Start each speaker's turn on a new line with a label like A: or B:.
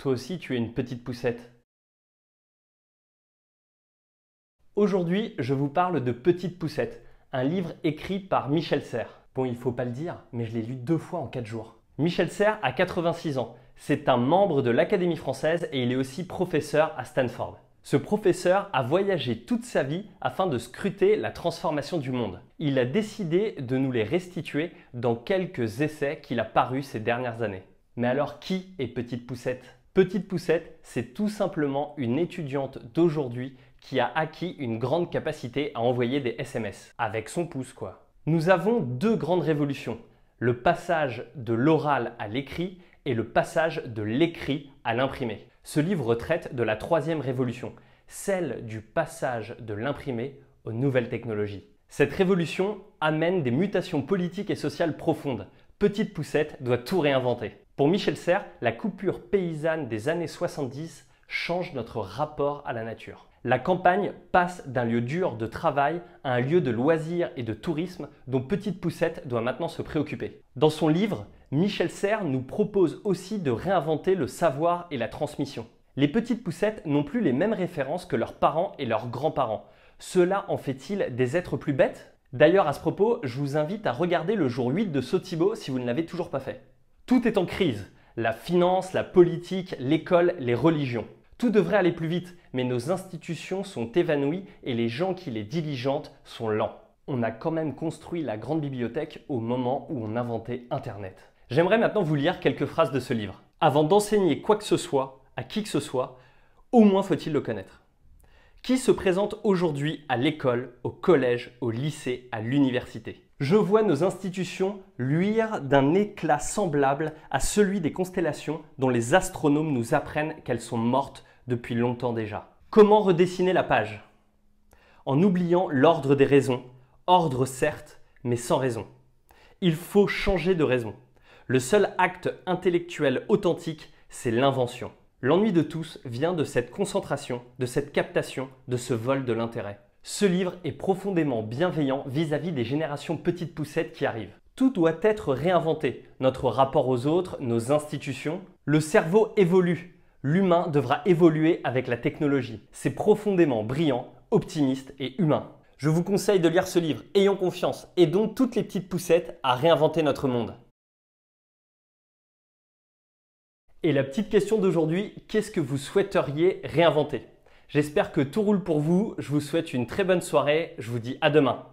A: Toi aussi, tu es une petite poussette. Aujourd'hui, je vous parle de Petite poussette, un livre écrit par Michel Serres. Bon, il faut pas le dire, mais je l'ai lu 2 fois en 4 jours. Michel Serres a 86 ans. C'est un membre de l'Académie française et il est aussi professeur à Stanford. Ce professeur a voyagé toute sa vie afin de scruter la transformation du monde. Il a décidé de nous les restituer dans quelques essais qu'il a parus ces dernières années. Mais alors, qui est Petite poussette ? Petite poussette, c'est tout simplement une étudiante d'aujourd'hui qui a acquis une grande capacité à envoyer des SMS. Avec son pouce, quoi. Nous avons 2 grandes révolutions. Le passage de l'oral à l'écrit et le passage de l'écrit à l'imprimé. Ce livre traite de la 3e révolution, celle du passage de l'imprimé aux nouvelles technologies. Cette révolution amène des mutations politiques et sociales profondes. Petite poussette doit tout réinventer. Pour Michel Serres, la coupure paysanne des années 70 change notre rapport à la nature. La campagne passe d'un lieu dur de travail à un lieu de loisirs et de tourisme dont Petite poussette doit maintenant se préoccuper. Dans son livre, Michel Serres nous propose aussi de réinventer le savoir et la transmission. Les petites poussettes n'ont plus les mêmes références que leurs parents et leurs grands-parents. Cela en fait-il des êtres plus bêtes ? D'ailleurs, à ce propos, je vous invite à regarder le jour 8 de Saut Thibaut si vous ne l'avez toujours pas fait. Tout est en crise. La finance, la politique, l'école, les religions. Tout devrait aller plus vite, mais nos institutions sont évanouies et les gens qui les diligentent sont lents. On a quand même construit la grande bibliothèque au moment où on inventait Internet. J'aimerais maintenant vous lire quelques phrases de ce livre. Avant d'enseigner quoi que ce soit, à qui que ce soit, au moins faut-il le connaître. Qui se présente aujourd'hui à l'école, au collège, au lycée, à l'université ? Je vois nos institutions luire d'un éclat semblable à celui des constellations dont les astronomes nous apprennent qu'elles sont mortes depuis longtemps déjà. Comment redessiner la page ? En oubliant l'ordre des raisons, ordre certes, mais sans raison. Il faut changer de raison. Le seul acte intellectuel authentique, c'est l'invention. L'ennui de tous vient de cette concentration, de cette captation, de ce vol de l'intérêt. Ce livre est profondément bienveillant vis-à-vis des générations petites poussettes qui arrivent. Tout doit être réinventé. Notre rapport aux autres, nos institutions. Le cerveau évolue. L'humain devra évoluer avec la technologie. C'est profondément brillant, optimiste et humain. Je vous conseille de lire ce livre. Ayons confiance. Aidons toutes les petites poussettes à réinventer notre monde. Et la petite question d'aujourd'hui, qu'est-ce que vous souhaiteriez réinventer ? J'espère que tout roule pour vous. Je vous souhaite une très bonne soirée. Je vous dis à demain.